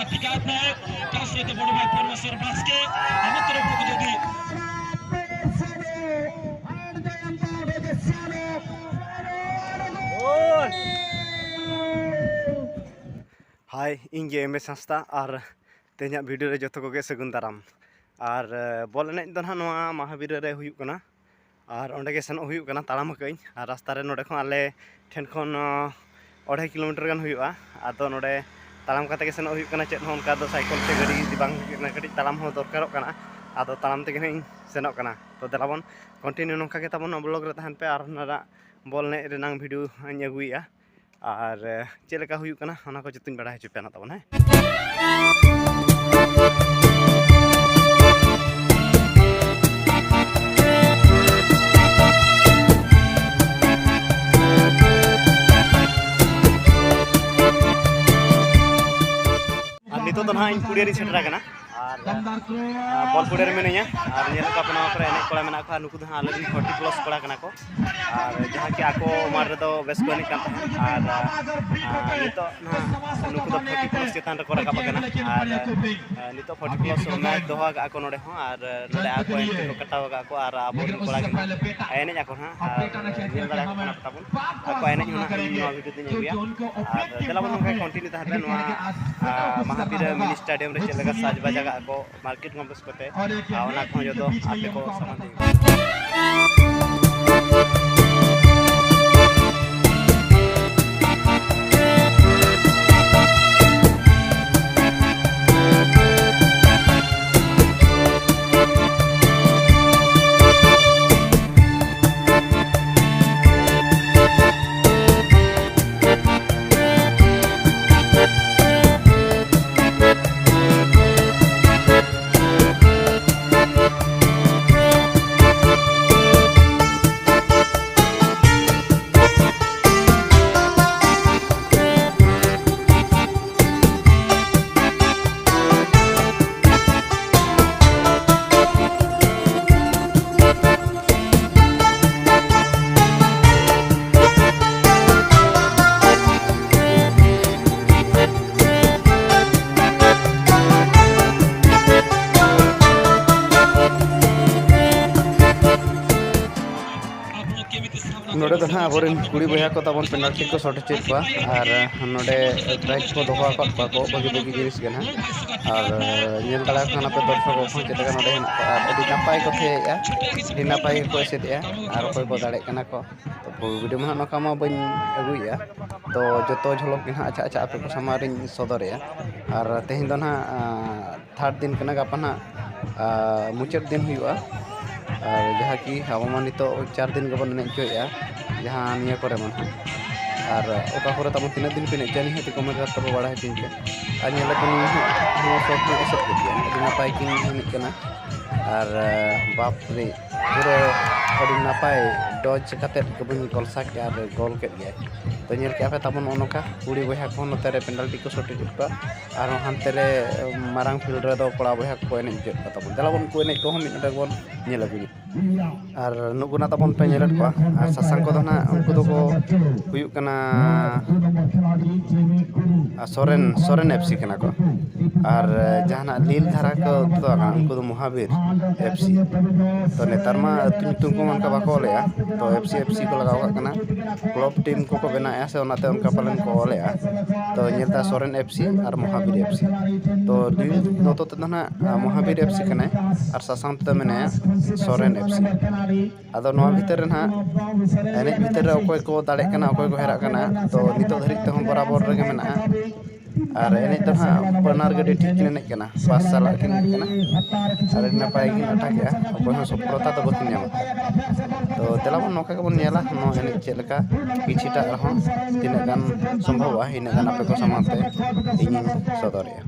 टिकाता है कासे तो बड़े भाई परमेश्वर बास्के हम तरफ को जदी हाय इंगे एम एस संस्था और तेज वीडियो रे जो को सगुन दाराम और बॉल एने दो ना महावीर रे हुयुग कना और ओंडे के सेनो हुयुग कना ताड़ाम कई और रास्ता रे नोडे खन आले ठेन खन 2.5 किलोमीटर गान हुयुआ आदो नोडे ताड़ाम काते के सेनो हुयुग कना चेत हों उनका दो साइकिल से गाड़ी दी बांग कटी ताड़ाम हो दरकारोग कना आदो ताड़ाम ते के सेनोग कना तो देलाबन कंटिन्यू नोंका के ताबन ब्लॉग रे तहन पे और नारा बॉल ने रेनांग वीडियो इन अगुइया और चेलेका हुयुग कना ओना को जतुन बड़ा हचु पेना ताबन है नितो तो ना इन कुड़ियारी सेटरा कना बॉल कुड़ियार मिनिया और नेल का अपना पर एने कोड़ा मेना को नुकु दहा अलग 40 प्लस कोड़ा कना को और जहां कि आको मार रे दो बेस को नि कान और नितो ना नुकु दो 40 प्लस चेतान रे कोड़ा का कना और नितो 40 प्लस मैच दोहा आको नोडे हो और नोडे आको एने को कटाव को और आबो कोड़ा कना एने आको हां नेल दाड़ा को ना ताबुन आको एने होना नो वीडियो दिन गया और चला बन का कंटिन्यू ताहते नो महावीर मिनी स्टेडियम रे चलेगा साज बजागा को मार्केट कॉम्प्लेक्स कोते आना को जो आपे को संबंधी नोडे तो ना अब कुड़ी बया को तबन पेनाल्टी को शॉट चेक को और नोडे ट्राइक को दोहा को बगी बगी जिनिस के ना और नेल दाड़ा खाना पे दर्शक को फोन चेता नोडे अडी नपाय को थेया अडी नपाय को सेदिया और कोई को दाड़े कना को तो वीडियो में नका मा बन अगुया तो जतो झलक के अच्छा अच्छा आपे को समारिन सदरया और तेहिं दो ना थर्ड दिन कना गापा ना मुचाद दिन हुआ और जहाँ कि अब मान नितो 4 दिन गबन ने चोया जहाँ निया करे मन और ओका करे तब 3 दिन पे ने जानी है तो कमेंट कर तब बड़ा है तीन के आज नेला को नो सब में सब के दिया अभी नपाय कि ने कना और बाप रे पूरा अभी नपाय डॉज कते कबन गोल साक और गोल के गया तो नेल के आपे तबन ओनका कुड़ी बहा को नते रे पेनाल्टी को शॉट जितका और हानते रे मारांग फील्ड रे दो कोड़ा बहा को एने जित तबन दलाबन को एने को हम मिटे बोन नेल अगुई और नुगुना तबन पे नेलत को और ससांग को ना उनको दो को हुयुग कना सोरेन एफसी कना को और जहाना लील धारा को तो उनको दो महावीर एफसी तो नेतार मा तुम को मन का बाको लेया तो एफसी को लगावा कना क्लब टीम को बना से उनते उनका पालन को लेया तो नेता सोरेन एफसी और महावीर एफसी तो लील नोतो तो ना महावीर एफसी कना और ससांग तो मने सोरेन एफसी आदो नोआ भीतर ना एने भीतर अकोय को दाड़े कना अकोय को हेरा कना तो नितो धरि ते हम बराबर रे मेना और एने तो ना पनार गडी ठीक ने कना पास साला किन कना और नपाय किन अटक गया अकोय हो सफलता तो बकिन ᱧᱟᱢ तो देलाबन नोका के बन नेला नो एने चेलका किछिटा रहो तीन गान संभव है इन गान आपे को समाते इन सदरिया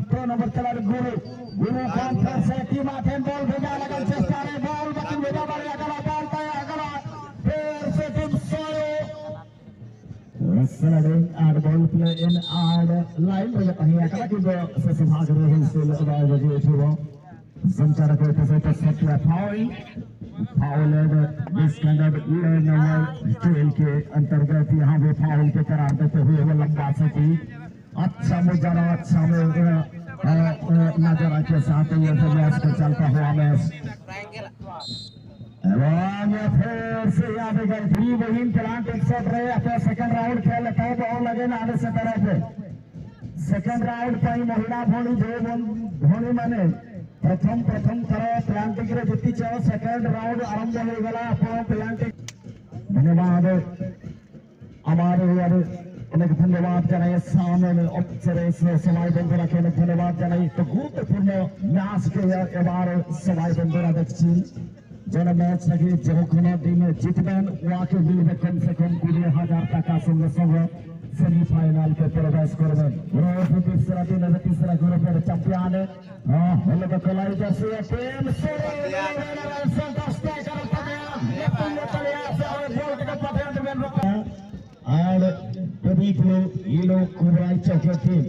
Sliding and ball play in and line with the Paniaka to the Sasagre Hill by the Joshua. Sanchara ko to set to a foul this kind of खेल के अंतर्गत यहाँ वो फाउल के करार देते हुए वो लंबा सटी अच्छा मुजारा अच्छा नजर के साथ ये मैच को चलता हुआ मैच फिर से याद अगर भी वही प्लांट 100 रहे अपने सेकंड राउंड खेल लेता है बॉल लगे ना आने से तरफ सेकंड राउंड पर महिला भोनी जो भोनी माने प्रथम थर प्लांटिंग रे जीती चाहो सेकंड राउंड आरंभ हो गला अपन प्लांटिंग धन्यवाद हमारे यार अनेक धन्यवाद जानाई सामने अवसरे सवाई बंधुरा के धन्यवाद जानाई तो गुरुत्वपूर्ण मैच के एबार सवाई बंधुरा देखছি যেন ম্যাচ নাকি যে কোনো দিনে জিতবেন ওয়াকে মিলবে কম সে কম 20,000 টাকা সঙ্গে সঙ্গে সেমিফাইনাল কে প্রবেশ করবেন গ্রুপ तीसरा दिन है तीसरा ग्रुप है चैंपियन হলো তো কলাই যাচ্ছে টিম फैंटास्टिक और प्रदीप ये लोग कुबराई चौके टीम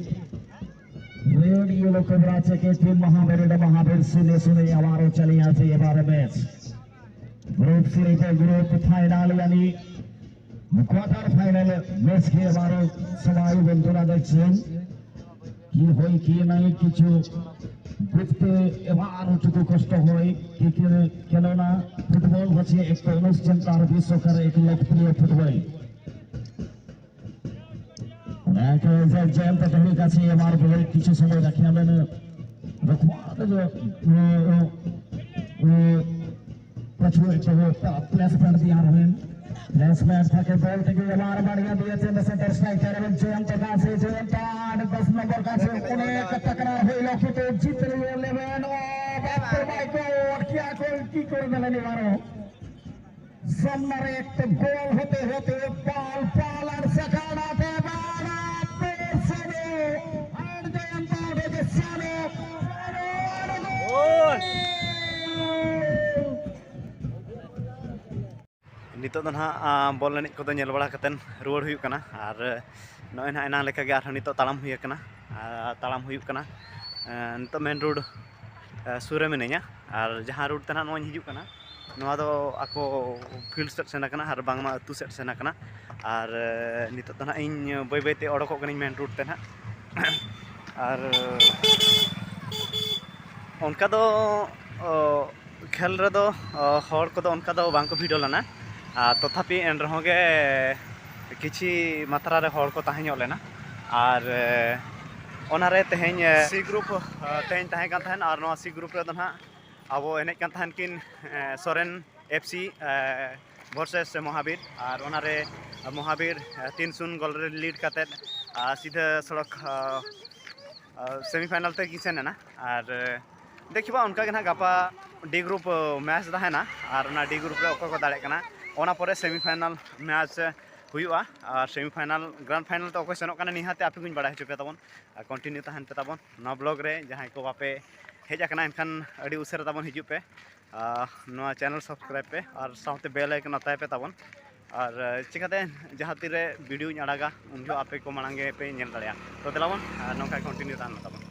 रेड ये लोग कुबरा चौके टीम महावीर सुने हमारे चली यहाँ से ये 12 match group series group final यानी क्वार्टर फाइनल मैच के हमारे सवाई बंधुरा देखছেন কি হয় কি নাই কিছু বুঝতে এবার একটু কষ্ট হয় কি কেন না ফুটবল হচ্ছে একটা অনুষ্ঠান তার বিশ্বকার এক লোকপ্রিয় ফুটবল जयंत टहरी का हमारे बगल কিছু সময় রাখি আমরা प्लेसमेंट दिया रहे प्लेसमेंट था के बॉल के हमारे बढ़िया दिए थे सेंटर स्ट्राइकर जयंत का से जयंत 10 नंबर का से अनेक टकरार हुई लोग तो जीत रही है 11 ओ बाप रे माय गॉड क्या कोई की कर देले निवारो सामने एक गोल होते होते बॉल और सकाना थे बारा पेसरे और जयंत के सामने गोल नितो तो ना बॉल एनेज को नेल बड़ा कतन रुआड़ हुई कना और नॉय ना एना लेका गे आर नितो तालाम हुई कना तालाम हुई कना नितो मेन रोड सुरे मिनेኛ और जहां रोड तना नॉय हिजु कना नोआ दो आको फील्ड सेट सेना कना और बांगमा अतु सेट सेना कना और नितो तो ना इन बय बयते ओडको कनी मेन रोड तना और उनका दो खेल रे दो हर को दो उनका दो बांको भिडियो लना तथापि एन रहोगे किछि मात्रा रे हर को ताहें लेना और ओनारे तेहें सी ग्रुप तेहें ताहें कान थाहेन और नोआ सी ग्रुप रे दो ना अब एनेज कान थाहेन किन सोरेन एफसी वर्सेस महावीर और ओनारे महावीर 3-0 गोल रे लीड काते सीधा सड़क सेमीफाइनल तक किसेन ना और देखिबा उनका के ना गापा डी ग्रुप मैच ताहेना और ना डी ग्रुप रे ओको को दाड़े कना ओना परे सेमीफाइनल मैच हुआ और सेमीफाइनल ग्रांड फाइनल तो ओको सेनोक कना निहाते आपे कुछ बड़ा हिचो पे ताबन कंटिन्यू ताहन पे ताबन ना ब्लॉग रे जहां को बापे हेज आकना एनखान अडी उसेर ताबन हिजु पे नोआ चैनल सब्सक्राइब पे और साथे बेल आइकन नताय पे ताबन और चिकाते जहां तीरे वीडियो अड़ागा उन जो आपे को मांगे पे नेल दाड़िया तो देलाबन नोका कंटिन्यू ताहन ताबन।